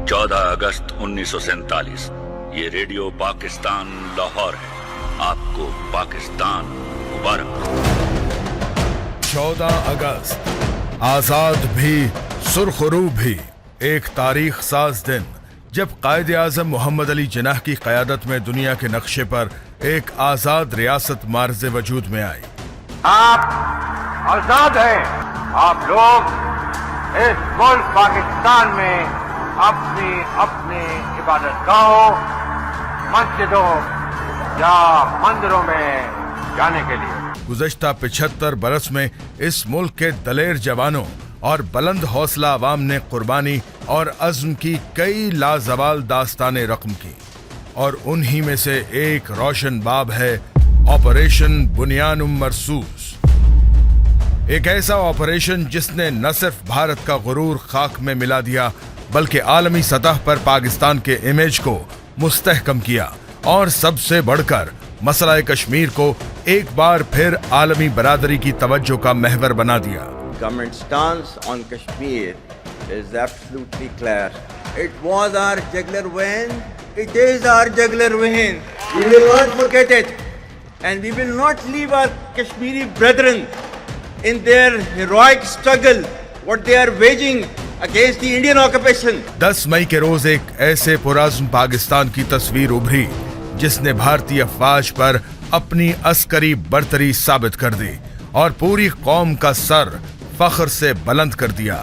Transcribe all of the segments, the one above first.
14 अगस्त 1947। ये रेडियो पाकिस्तान लाहौर है। आपको पाकिस्तान मुबारक। 14 अगस्त आजाद भी सुरखरू भी, एक तारीख साज दिन जब कायदे आजम मोहम्मद अली जिन्नाह की क़यादत में दुनिया के नक्शे पर एक आजाद रियासत मार्ज़े वजूद में आई। आप आजाद हैं। आप लोग इस मुल्क पाकिस्तान में अपनी अपनी इबादत गाहों, मस्जिदों या मंदिरों में जाने के लिए गुज़श्ता 75 बरस में इस मुल्क के दलेर जवानों और बुलंद हौसला अवाम ने कुर्बानी और अज़्म की कई लाजवाल दास्तानें रक़म की, और उन्हीं में से एक रोशन बाब है ऑपरेशन बुनियानुम मरसूस। एक ऐसा ऑपरेशन जिसने न सिर्फ भारत का गुरूर खाक में मिला दिया, बल्कि आलमी सतह पर पाकिस्तान के इमेज को मुस्तहकम किया, और सबसे बढ़कर मसला कश्मीर को एक बार फिर आलमी बरादरी की तवज्जो का महवर बना दिया। Government stance on Kashmir is absolutely clear. It was our jugular vein. It is our jugular vein. We will not forget it, and we will not leave our Kashmiri brethren in their heroic struggle, what they are waging against the Indian occupation. 10 मई के रोज एक ऐसे पुराज़्म पाकिस्तान की तस्वीर उभरी जिसने भारतीय अफवाज पर अपनी अस्करी बर्तरी साबित कर दी और पूरी कौम का सर फख्र से बुलंद कर दिया।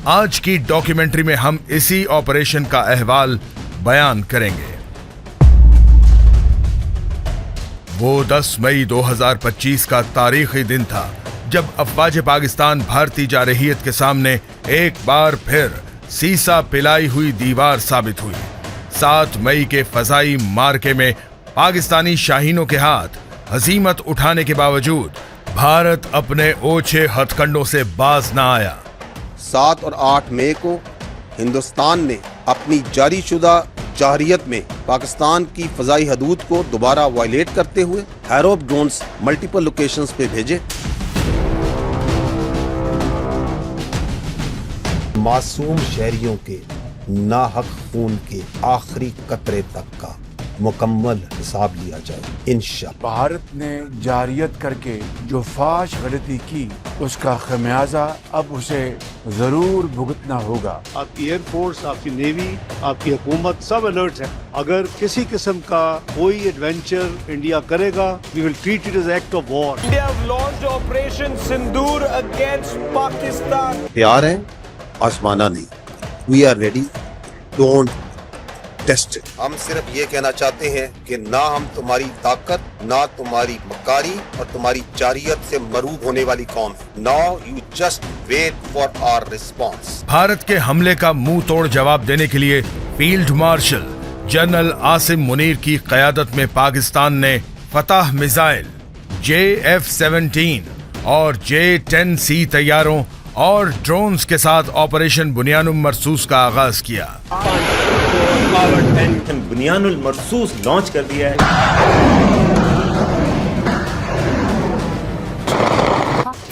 आज की डॉक्यूमेंट्री में हम इसी ऑपरेशन का अहवाल बयान करेंगे। वो 10 मई 2025 का तारीखी दिन था जब अफवाज पाकिस्तान भारतीय जारहियत के सामने एक बार फिर सीसा पिलाई हुई दीवार साबित हुई। 7 मई के फजाई मार्के में पाकिस्तानी शाहीनों के हाथ हजीमत उठाने के बावजूद भारत अपने ओछे हथकंडों से बाज न आया। 7 और 8 मई को हिंदुस्तान ने अपनी जारी शुदा जारहियत में पाकिस्तान की फजाई हदूद को दोबारा वायलेट करते हुए हैरोप ड्रोन्स मल्टीपल लोकेशंस पे भेजे। मासूम शहरियों के नाहक खून के आखिरी कतरे तक का मुकम्मल हिसाब लिया जाए इंशाअल्लाह। भारत ने जारियत करके जो फाश गलती की, उसका खमियाजा अब उसे जरूर भुगतना होगा। आपकी एयरफोर्स, आपकी नेवी, आपकी हुकूमत सब अलर्ट है। अगर किसी किस्म का कोई एडवेंचर इंडिया करेगा, we will treat it as act of war. India launch operation Sindoor against Pakistan. तैयार है, आजमाना नहीं। We are ready, don't test it. हम सिर्फ ये कहना चाहते हैं कि ना हम तुम्हारी ताकत, ना तुम्हारी मकारी और तुम्हारी जारियत से मरूब होने वाली कौम। Now you just wait for our response. Bharat के हमले का मुंह तोड़ जवाब देने के लिए field marshal general Asim Munir की क़यादत में पाकिस्तान ने फतह मिसाइल, JF-17 और J-10C तैयारों और ड्रोन्स के साथ ऑपरेशन बुनियानुम मरसूस का आगाज किया। बुनियानुल मरसूस लॉन्च कर दिया है।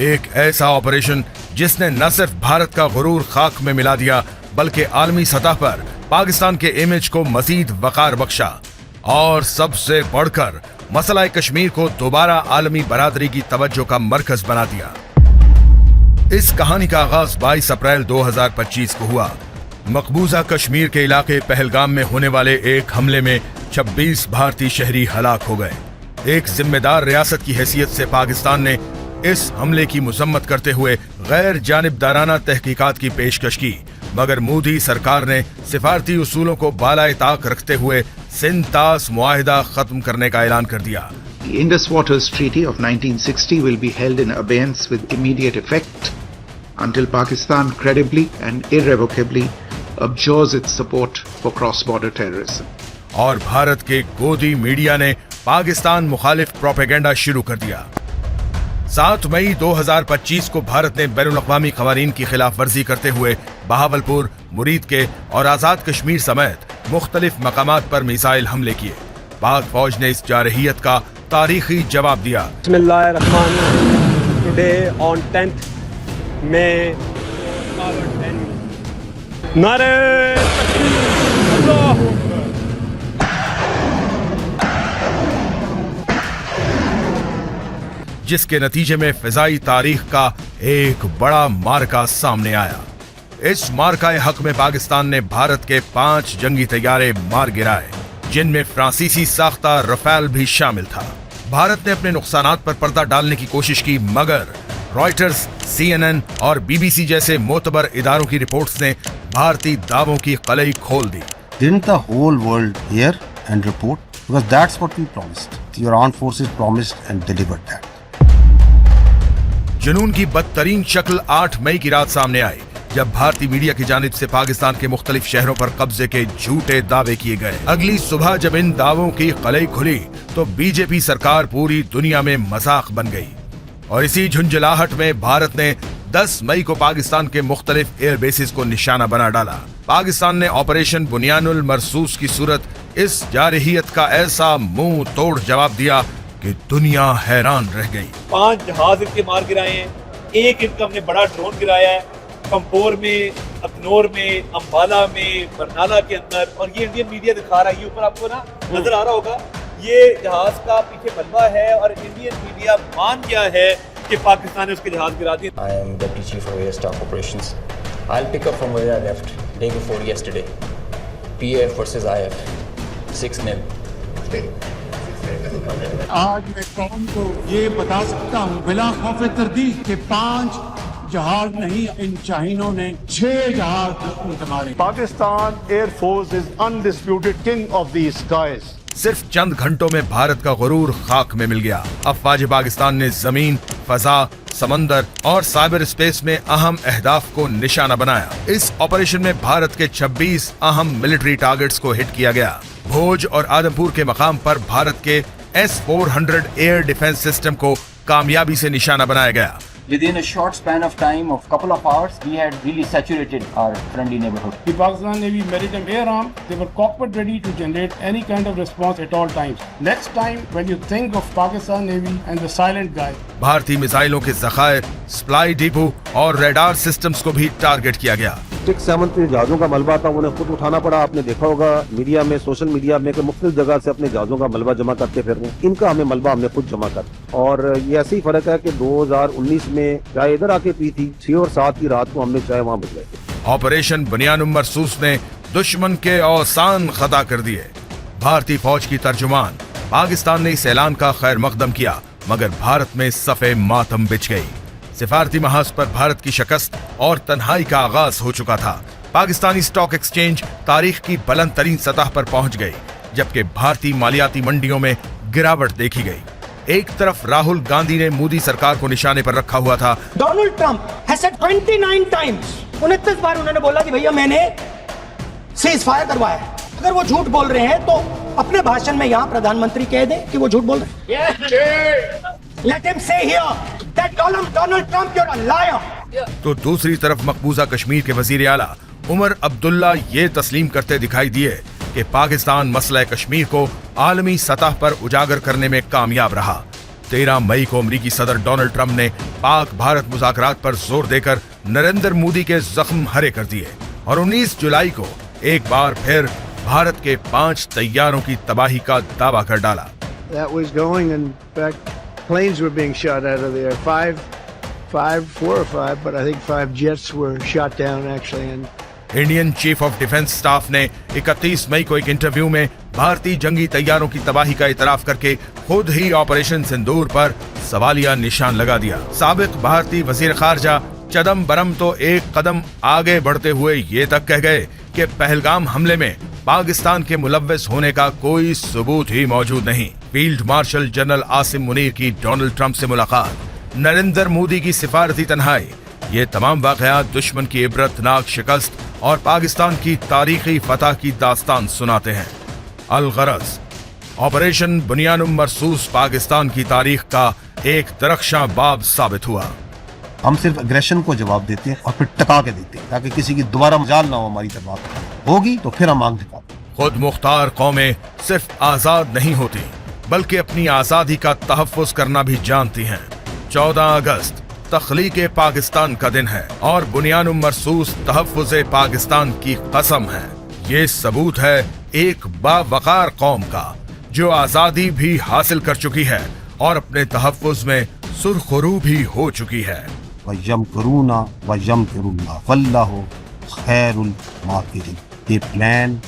एक ऐसा ऑपरेशन जिसने न सिर्फ भारत का गुरूर खाक में मिला दिया, बल्कि आलमी सतह पर पाकिस्तान के इमेज को मजीद वकार बख्शा, और सबसे बढ़कर मसला कश्मीर को दोबारा आलमी बरादरी की तवज्जो का मरकज बना दिया। इस कहानी का आगाज 22 अप्रैल 2025 को हुआ। मकबूजा कश्मीर के इलाके पहलगाम में होने वाले एक हमले में 26 भारतीय शहरी हलाक हो गए। एक जिम्मेदार रियासत की हैसियत से पाकिस्तान ने इस हमले की मजम्मत करते हुए गैर जानिबदाराना तहकीकात की पेशकश की, मगर मोदी सरकार ने सिफारती उसूलों को बालाए ताक रखते हुए सिंतास मुआहिदा खत्म करने का ऐलान कर दिया। The Indus Waters Treaty of 1960 will be held in abeyance with immediate effect until Pakistan credibly and irrevocably abjures its support for cross-border terrorism. और भारत के गोदी मीडिया ने पाकिस्तान मुखालिफ प्रोपेगेंडा शुरू कर दिया। 7 मई 2025 को भारत ने बैनुल-अक़वामी क़वानीन की खिलाफ वर्जी करते हुए बहावलपुर, मुरीद के और आज़ाद कश्मीर समेत मुख्तलिफ मकामात पर मिसाइल हमले किए। पाक फौज ने इस जारहियत का तारीखी जवाब दिया। Today on 10th May नारे तकबीर, अल्लाह। जिसके नतीजे में फिजाई तारीख का एक बड़ा मार्का सामने आया। इस मार्काए हक में पाकिस्तान ने भारत के 5 जंगी तैयारे मार गिराए, जिनमें फ्रांसीसी साख्ता रफेल भी शामिल था। भारत ने अपने नुकसानात पर पर्दा डालने की कोशिश की, मगर रॉयटर्स, CNN और BBC जैसे मोतबर इदारों की रिपोर्ट्स ने भारतीय दावों की कलई खोल दी। Didn't the whole world hear and report? Because that's what we promised. Your armed forces promised and delivered that. जुनून की बदतरीन शक्ल 8 मई की रात सामने आई, जब भारतीय मीडिया की जानिब से पाकिस्तान के मुख्तलिफ शहरों पर कब्जे के झूठे दावे किए गए। अगली सुबह जब इन दावों की कलई खुली तो बीजेपी सरकार पूरी दुनिया में मजाक बन गई। और इसी झुंझलाहट में भारत ने 10 मई को पाकिस्तान के मुख्तलिफ एयर बेसिस को निशाना बना डाला। पाकिस्तान ने ऑपरेशन बुनियानुल मरसूस की सूरत इस जारहियत का ऐसा मुंह तोड़ जवाब दिया कि दुनिया हैरान रह गई। 5 जहाज इनके मार गिराए हैं, एक इनका हमने बड़ा ड्रोन गिराया है पंपोर में, अखनौर में, अंबाला में, बरनाला के अंदर। और ये इंडियन मीडिया दिखा रहा है, ये ऊपर आपको ना नजर आ रहा होगा, ये जहाज का पीछे मलबा है और इंडियन मीडिया मान गया है कि पाकिस्तान ने उसके जहाज गिरा दिए। I am Deputy Chief of Air Staff Operations. I'll pick up from where I left day before yesterday. PAF versus IF, 6-0. आज मैं कौम को ये बता सकता हूँ बिला खौफे तरदीद के 5 जहाज नहीं, इन शाहीनों ने 6 जहाज मारे। Pakistan air force is undisputed king of the skies. सिर्फ चंद घंटों में भारत का गुरूर खाक में मिल गया। अफवाज पाकिस्तान ने जमीन, फजा, समंदर और साइबर स्पेस में अहम अहदाफ को निशाना बनाया। इस ऑपरेशन में भारत के 26 अहम मिलिट्री टारगेट्स को हिट किया गया। भोज और आदमपुर के मकाम पर भारत के S-400 एयर डिफेंस सिस्टम को कामयाबी से निशाना बनाया गया। Within a short span of time of couple of hours, we had really saturated our friendly neighborhood. The Pakistan Navy maritime air arm, they were cockpit ready to generate any kind of response at all times. Next time when you think of Pakistan Navy and the silent guy, भारतीय मिसाइलों के जखायर, supply depot और radar systems को भी target किया गया। 6-7 जहाजों का मलबा था, उन्हें खुद उठाना पड़ा। आपने देखा होगा मीडिया में, सोशल मीडिया में, मुख्तलिफ जगह से अपने जहाजों का मलबा जमा करते फिर रहे हैं। इनका हमें मलबा हमने खुद जमा कर। और ये ऐसे ही फर्क है कि 2019 में चाय इधर आके पी थी, 6 और 7 की रात को हमने चाय वहाँ भिजवाई थी। ऑपरेशन बुनियानुल मरसूस ने दुश्मन के औसान खता कर दिए। भारतीय फौज की तर्जुमान पाकिस्तान ने इस ऐलान का खैर मकदम किया, मगर भारत में सफ़े मातम बिछ गई। सिफारती महाज पर भारत की शिकस्त और तन्हाई का आगाज हो चुका था। पाकिस्तानी स्टॉक एक्सचेंज तारीख की बुलंद तरीन सतह पर पहुंच गई, जबकि भारतीय मालियाती मंडियों में गिरावट देखी गई। एक तरफ राहुल गांधी ने मोदी सरकार को निशाने पर रखा हुआ था। Donald Trump has said 29 times, 29 बार उन्होंने बोला कि भैया मैंने सीज फायर करवाया है। अगर वो झूठ बोल रहे हैं तो अपने भाषण में यहाँ प्रधानमंत्री कह दे कि वो झूठ बोल रहे हैं। Let him say here that Donald Trump, you're a liar. तो दूसरी तरफ मकबूजा कश्मीर के वजीर आला उमर अब्दुल्ला ये तस्लीम करते दिखाई दिए कि पाकिस्तान मसला कश्मीर को आलमी सतह पर उजागर करने में कामयाब रहा। 13 मई को अमरीकी सदर डोनाल्ड ट्रंप ने पाक भारत मुज़ाकरात पर जोर देकर नरेंद्र मोदी के जख्म हरे कर दिए और 19 जुलाई को एक बार फिर भारत के 5 तैयारों की तबाही का दावा कर डाला। That was going, in fact, planes were being shot out of there. 4 or 5, but I think 5 jets were shot down actually. And Indian chief of defence staff ने 31 मई को एक इंटरव्यू में भारतीय जंगी तैयारों की तबाही का इतराफ करके खुद ही ऑपरेशन सिंदूर पर सवालिया निशान लगा दिया। साबिक भारतीय वजीर खारजा चिदम्बरम तो एक कदम आगे बढ़ते हुए ये तक कह गए कि पहलगाम हमले में पाकिस्तान के मुलव्वस होने का कोई सबूत ही मौजूद नहीं। Field marshal general Asim Munir की डोनाल्ड ट्रंप से मुलाकात, नरेंद्र मोदी की सिफारती तन्हाई, ये तमाम वाकयात दुश्मन की इबरतनाक शिकस्त और पाकिस्तान की तारीखी फतह की दास्तान सुनाते हैं। अलगरज, ऑपरेशन बुनियानुल मरसूस पाकिस्तान की तारीख का एक दरख्शां बाब साबित हुआ। हम सिर्फ अग्रेशन को जवाब देते हैं और फिर टका के देते हैं ताकि किसी की दोबारा मजाल ना हो हमारी तरफ होगी तो फिर हम आंख दिखाते हैं। खुद मुख्तार कौमें सिर्फ आजाद नहीं होती बल्कि अपनी आजादी का तहफ्फुज करना भी जानती हैं। 14 अगस्त तख्लीक पाकिस्तान का दिन है और बुनियान मरसूस तहफ़्फ़ुज़ पाकिस्तान की कसम है। ये सबूत है एक बावकार कौम का जो आज़ादी भी हासिल कर चुकी है और अपने तहफ़्फ़ुज़ में सुरखरू भी हो चुकी है। वयमकुरूना वयमकुरुल्लाह वल्लाहु खैरुल माकिरीन। They plan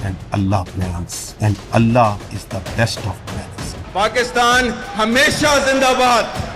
and Allah plans and Allah is the best of plans. Pakistan हमेशा जिंदाबाद।